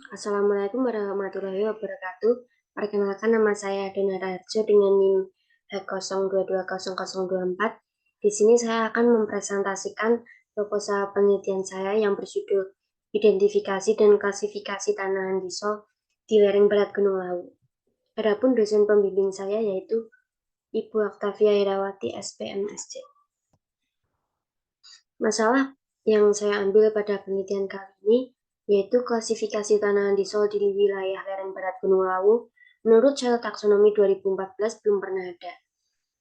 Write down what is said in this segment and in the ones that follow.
Assalamualaikum warahmatullahi wabarakatuh. Perkenalkan, nama saya Donata Harjo dengan NIM H02200024. Di sini saya akan mempresentasikan proposal penelitian saya yang berjudul Identifikasi dan Klasifikasi Tanahan di Sol di Lereng Barat Gunung Lawu. Adapun dosen pembimbing saya yaitu Ibu Octavia Irawati, SPMSC. Masalah yang saya ambil pada penelitian kali ini yaitu klasifikasi tanahan di Sol di wilayah lereng barat Gunung Lawu. Menurut Cell Taksonomi 2014 belum pernah ada.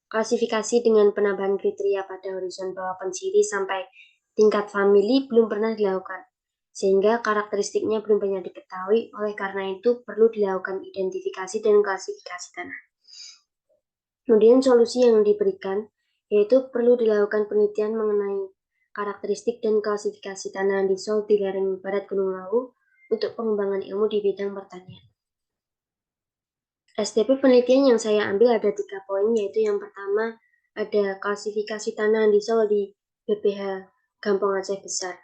Klasifikasi dengan penambahan kriteria pada horizon bawah pensiri sampai tingkat famili belum pernah dilakukan, sehingga karakteristiknya belum banyak diketahui. Oleh karena itu, perlu dilakukan identifikasi dan klasifikasi tanah. Kemudian solusi yang diberikan yaitu perlu dilakukan penelitian mengenai karakteristik dan klasifikasi tanahan di Sol di lereng barat Gunung Lawu untuk pengembangan ilmu di bidang pertanian. STP penelitian yang saya ambil ada 3 poin, yaitu yang pertama ada klasifikasi tanahan di Sol di BPH Gampong Aceh Besar.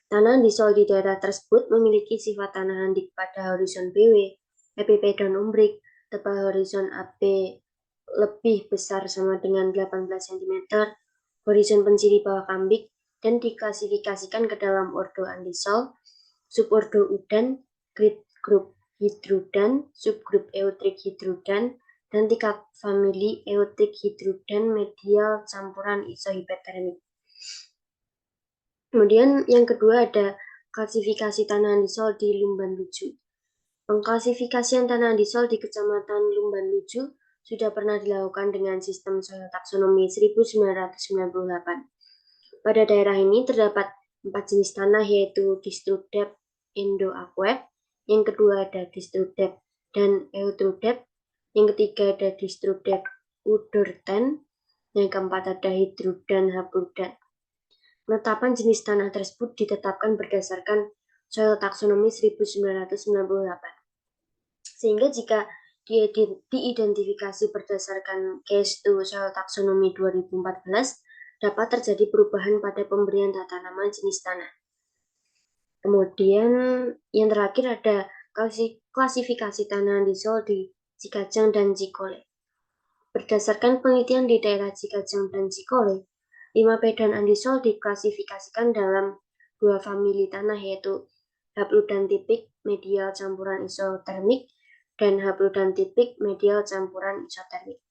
Tanahan di Sol di daerah tersebut memiliki sifat tanahan pada horizon BW, EPP daun umbrik, tebal horizon AB lebih besar sama dengan 18 cm, horizon pensiri bawah kambik, dan diklasifikasikan ke dalam ordo Andisol, subordo Udan, grup Hydrudan, subgrup Eutrik Hydrudan, dan tingkat famili Eutrik Hydrudan medial campuran isohipertermik. Kemudian yang kedua ada klasifikasi tanahan di Sol di Lumban Luju. Pengklasifikasian tanahan di Sol di Kecamatan Lumban Luju sudah pernah dilakukan dengan sistem soil taksonomi 1998. Pada daerah ini terdapat 4 jenis tanah, yaitu Distrudep Indo-Aquep, yang kedua ada Distrudep dan Eutrudep, yang ketiga ada Distrudep Udorten, yang keempat ada Hydrudan Hapludan. Penetapan jenis tanah tersebut ditetapkan berdasarkan soil taksonomi 1998. Sehingga jika diidentifikasi berdasarkan case to soil taksonomi 2014, dapat terjadi perubahan pada pemberian tata nama jenis tanah. Kemudian yang terakhir ada klasifikasi tanahan di Sol di Cikajang dan Cikole. Berdasarkan penelitian di daerah Cikajang dan Cikole, 5 pedan andisol diklasifikasikan dalam 2 famili tanah, yaitu hapludan tipik medial campuran isotermik dan hapludan tipik medial campuran isotermik.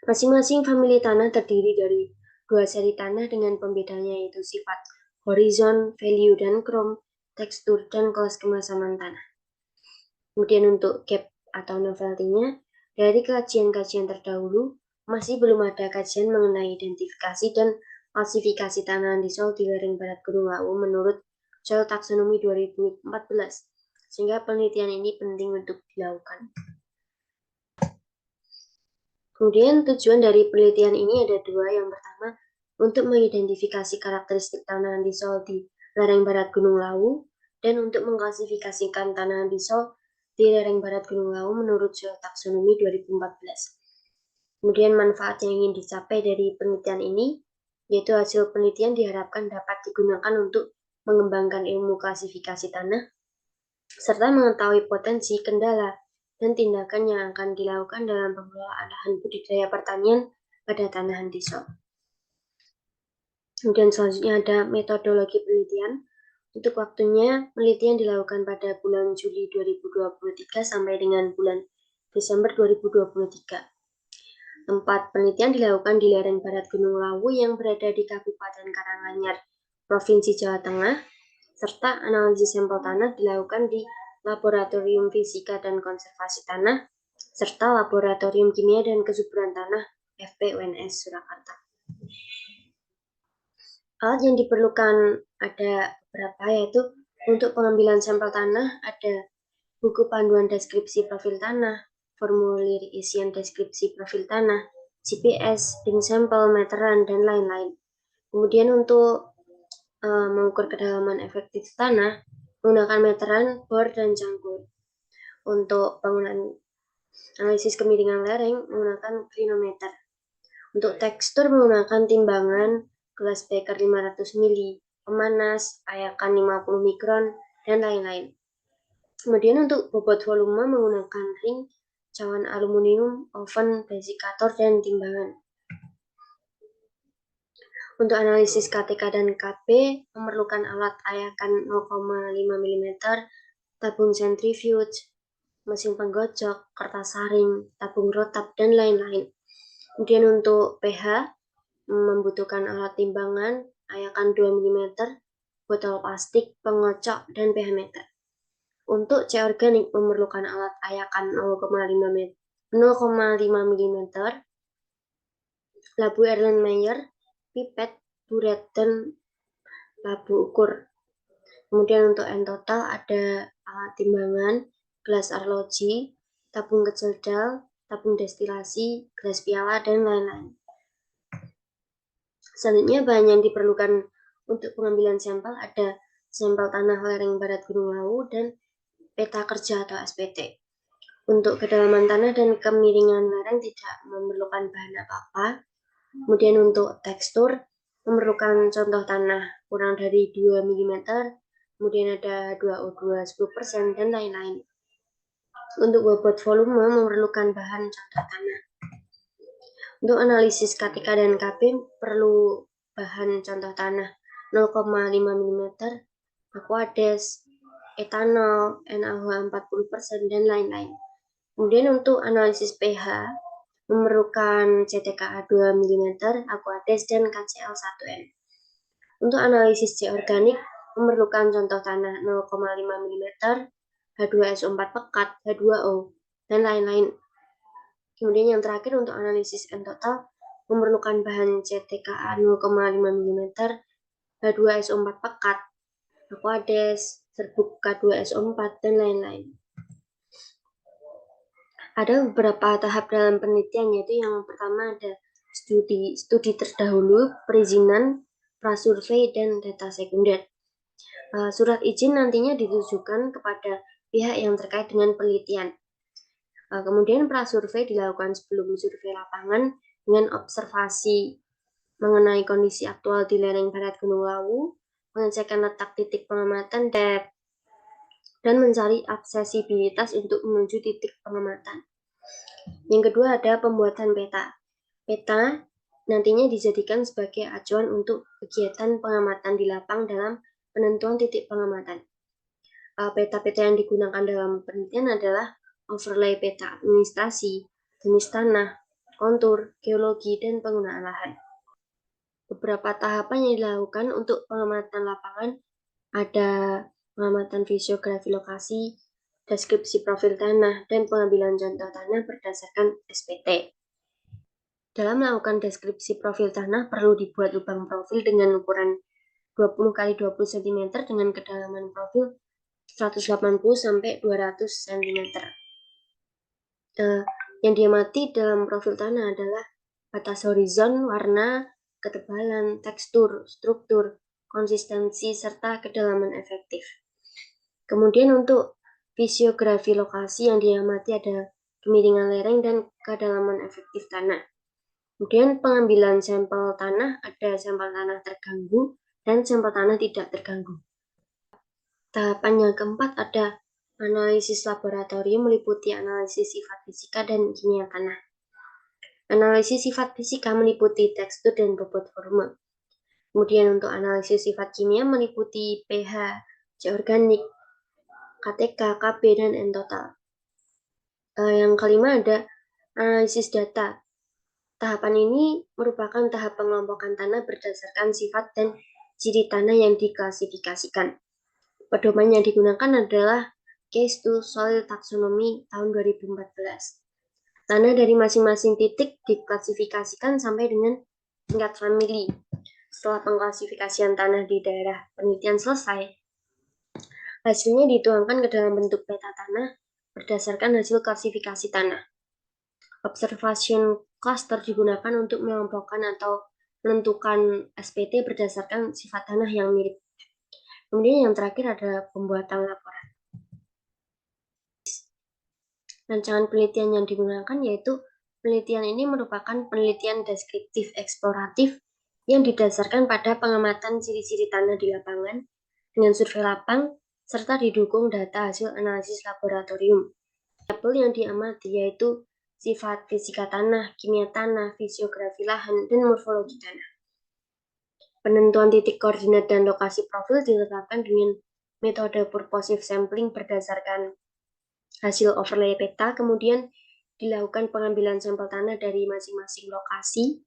Masing-masing famili tanah terdiri dari 2 seri tanah dengan pembedanya, yaitu sifat horizon, value, dan krom, tekstur, dan kelas kemasaman tanah. Kemudian untuk gap atau novelty-nya, dari kajian-kajian terdahulu, masih belum ada kajian mengenai identifikasi dan klasifikasi tanahan di Sol di lereng barat Gunung Lawu menurut Soil Taksonomi 2014, sehingga penelitian ini penting untuk dilakukan. Kemudian tujuan dari penelitian ini ada 2. Yang pertama, untuk mengidentifikasi karakteristik tanahan di Sol di lereng barat Gunung Lawu, dan untuk mengklasifikasikan tanahan di Sol di lereng barat Gunung Lawu menurut Soil Taksonomi 2014. Kemudian manfaat yang ingin dicapai dari penelitian ini, yaitu hasil penelitian diharapkan dapat digunakan untuk mengembangkan ilmu klasifikasi tanah, serta mengetahui potensi, kendala, dan tindakan yang akan dilakukan dalam pengelolaan lahan budidaya pertanian pada tanahan di Sol. Kemudian selanjutnya ada metodologi penelitian. Untuk waktunya, penelitian dilakukan pada bulan Juli 2023 sampai dengan bulan Desember 2023. Tempat penelitian dilakukan di lereng barat Gunung Lawu yang berada di Kabupaten Karanganyar, Provinsi Jawa Tengah, serta analisis sampel tanah dilakukan di Laboratorium Fisika dan Konservasi Tanah, serta Laboratorium Kimia dan Kesuburan Tanah FPUNS Surakarta. Alat yang diperlukan ada beberapa, yaitu untuk pengambilan sampel tanah ada buku panduan deskripsi profil tanah, formulir isian deskripsi profil tanah, GPS, link sampel, meteran, dan lain-lain. Kemudian untuk mengukur kedalaman efektif tanah, menggunakan meteran, bor, dan cangkul. Untuk bangunan analisis kemiringan lereng, menggunakan klinometer. Untuk tekstur, menggunakan timbangan, gelas beker 500 ml, pemanas, ayakan 50 mikron, dan lain-lain. Kemudian untuk bobot volume menggunakan ring, cawan aluminium, oven, vesikator, dan timbangan. Untuk analisis KTK dan KB memerlukan alat ayakan 0,5 mm, tabung centrifuge, mesin penggocok, kertas saring, tabung rotap, dan lain-lain. Kemudian untuk pH membutuhkan alat timbangan, ayakan 2 mm, botol plastik, pengocok, dan pH meter. Untuk C organik memerlukan alat ayakan 0,5 mm, labu Erlenmeyer, pipet, buret, dan labu ukur. Kemudian untuk N total ada alat timbangan, gelas arloji, tabung kecedal, tabung destilasi, gelas piala, dan lain-lain. Selanjutnya bahan yang diperlukan untuk pengambilan sampel ada sampel tanah lereng barat Gunung Lawu dan peta kerja atau SPT. Untuk kedalaman tanah dan kemiringan lereng tidak memerlukan bahan apa-apa. Kemudian untuk tekstur memerlukan contoh tanah kurang dari 2 mm, kemudian ada 2O2 10%, dan lain-lain. Untuk bobot volume memerlukan bahan contoh tanah. Untuk analisis KTK dan KB perlu bahan contoh tanah 0,5 mm, aquades, etanol, NaOH 40%, dan lain-lain. Kemudian untuk analisis pH memerlukan CTKA 2 mm, aquades, dan KCl 1N. Untuk analisis C organik memerlukan contoh tanah 0,5 mm, H2SO4 pekat, H2O, dan lain-lain. Kemudian yang terakhir untuk analisis N total memerlukan bahan CTKA 0,5 mm, H2SO4 pekat, aquades, serbuk K2SO4, dan lain-lain. Ada beberapa tahap dalam penelitian, yaitu yang pertama ada studi terdahulu, perizinan, prasurvei, dan data sekunder. Surat izin nantinya ditujukan kepada pihak yang terkait dengan penelitian. Kemudian prasurvei dilakukan sebelum survei lapangan dengan observasi mengenai kondisi aktual di lereng barat Gunung Lawu, pengecekan letak titik pengamatan depth, dan mencari aksesibilitas untuk menuju titik pengamatan. Yang kedua ada pembuatan peta. Peta nantinya dijadikan sebagai acuan untuk kegiatan pengamatan di lapang dalam penentuan titik pengamatan. Peta-peta yang digunakan dalam penelitian adalah overlay peta administrasi, jenis tanah, kontur, geologi, dan penggunaan lahan. Beberapa tahapan yang dilakukan untuk pengamatan lapangan ada pengamatan fisiografi lokasi, deskripsi profil tanah, dan pengambilan contoh tanah berdasarkan SPT. Dalam melakukan deskripsi profil tanah perlu dibuat lubang profil dengan ukuran 20 x 20 cm dengan kedalaman profil 180 sampai 200 cm. Yang diamati dalam profil tanah adalah batas horizon, warna, ketebalan, tekstur, struktur, konsistensi, serta kedalaman efektif. Kemudian untuk fisiografi lokasi yang diamati ada kemiringan lereng dan kedalaman efektif tanah. Kemudian pengambilan sampel tanah, ada sampel tanah terganggu dan sampel tanah tidak terganggu. Tahapan yang keempat ada analisis laboratorium meliputi analisis sifat fisika dan kimia tanah. Analisis sifat fisika meliputi tekstur dan bobot volume. Kemudian untuk analisis sifat kimia meliputi pH, C organik, KTK, KB, dan N total. Yang kelima ada analisis data. Tahapan ini merupakan tahap pengelompokan tanah berdasarkan sifat dan ciri tanah yang diklasifikasikan. Pedoman yang digunakan adalah Case to Soil Taxonomy tahun 2014. Tanah dari masing-masing titik diklasifikasikan sampai dengan tingkat famili. Setelah pengklasifikasian tanah di daerah penelitian selesai, hasilnya dituangkan ke dalam bentuk peta tanah berdasarkan hasil klasifikasi tanah. Observation cluster digunakan untuk mengelompokkan atau menentukan SPT berdasarkan sifat tanah yang mirip. Kemudian yang terakhir ada pembuatan laporan. Rancangan penelitian yang digunakan yaitu penelitian ini merupakan penelitian deskriptif eksploratif yang didasarkan pada pengamatan ciri-ciri tanah di lapangan dengan survei lapang, serta didukung data hasil analisis laboratorium. Variabel yang diamati yaitu sifat fisika tanah, kimia tanah, fisiografi lahan, dan morfologi tanah. Penentuan titik koordinat dan lokasi profil ditetapkan dengan metode purposive sampling berdasarkan hasil overlay peta, kemudian dilakukan pengambilan sampel tanah dari masing-masing lokasi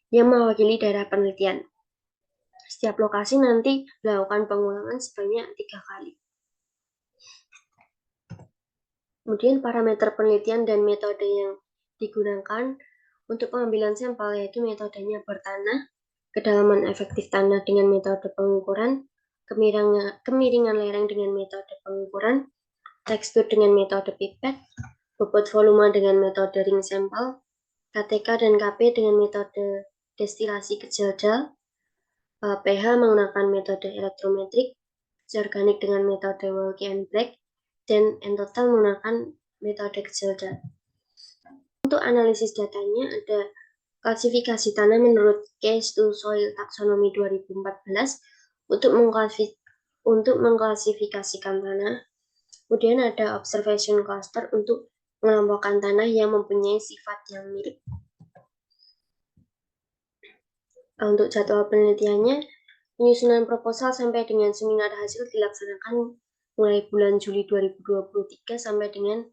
yang mewakili daerah penelitian. Setiap lokasi nanti dilakukan pengulangan sebanyak 3 kali. Kemudian parameter penelitian dan metode yang digunakan untuk pengambilan sampel yaitu metodenya bertanah, kedalaman efektif tanah dengan metode pengukuran, kemiringan lereng dengan metode pengukuran, tekstur dengan metode pipet, bobot volume dengan metode ring sampel, KTK dan KP dengan metode destilasi kecil gel, pH menggunakan metode elektrometrik, organik dengan metode Wilkie and Black, dan total menggunakan metode kecil gel. Untuk analisis datanya ada klasifikasi tanah menurut Case to Soil Taxonomy 2014 untuk mengklasifikasikan tanah. Kemudian ada observation cluster untuk mengelompokkan tanah yang mempunyai sifat yang mirip. Untuk jadwal penelitiannya, penyusunan proposal sampai dengan seminar hasil dilaksanakan mulai bulan Juli 2023 sampai dengan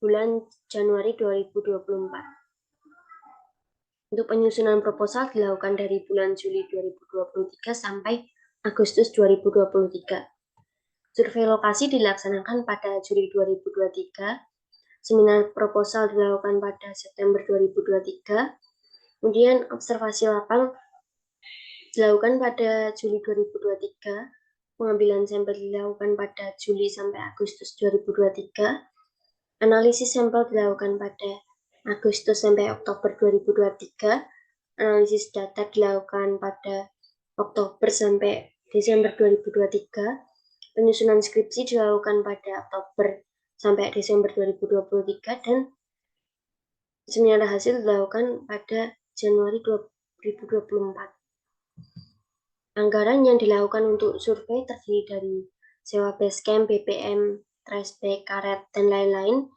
bulan Januari 2024. Untuk penyusunan proposal dilakukan dari bulan Juli 2023 sampai Agustus 2023. Survei lokasi dilaksanakan pada Juli 2023, seminar proposal dilakukan pada September 2023, kemudian observasi lapang dilakukan pada Juli 2023, pengambilan sampel dilakukan pada Juli sampai Agustus 2023, analisis sampel dilakukan pada Agustus sampai Oktober 2023, analisis data dilakukan pada Oktober sampai Desember 2023, penyusunan skripsi dilakukan pada Oktober sampai Desember 2023, dan seminar hasil dilakukan pada Januari 2024. Anggaran yang dilakukan untuk survei terdiri dari sewa basecamp, BPM, tracebag, karet, dan lain-lain,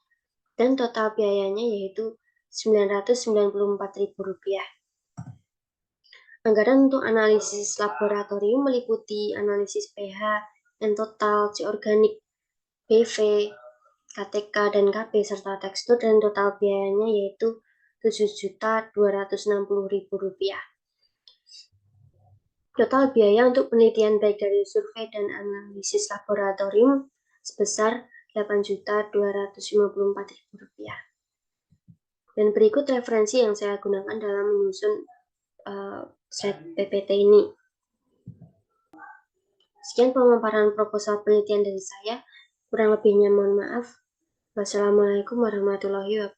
dan total biayanya yaitu Rp994.000. Anggaran untuk analisis laboratorium meliputi analisis pH, N total, C organik, BV, KTK, dan KP, serta tekstur, dan total biayanya yaitu Rp7.260.000. Total biaya untuk penelitian baik dari survei dan analisis laboratorium sebesar Rp8.254.000. Dan berikut referensi yang saya gunakan dalam menyusun slide PPT ini. Sekian pemaparan proposal penelitian dari saya. Kurang lebihnya mohon maaf. Wassalamualaikum warahmatullahi wabarakatuh.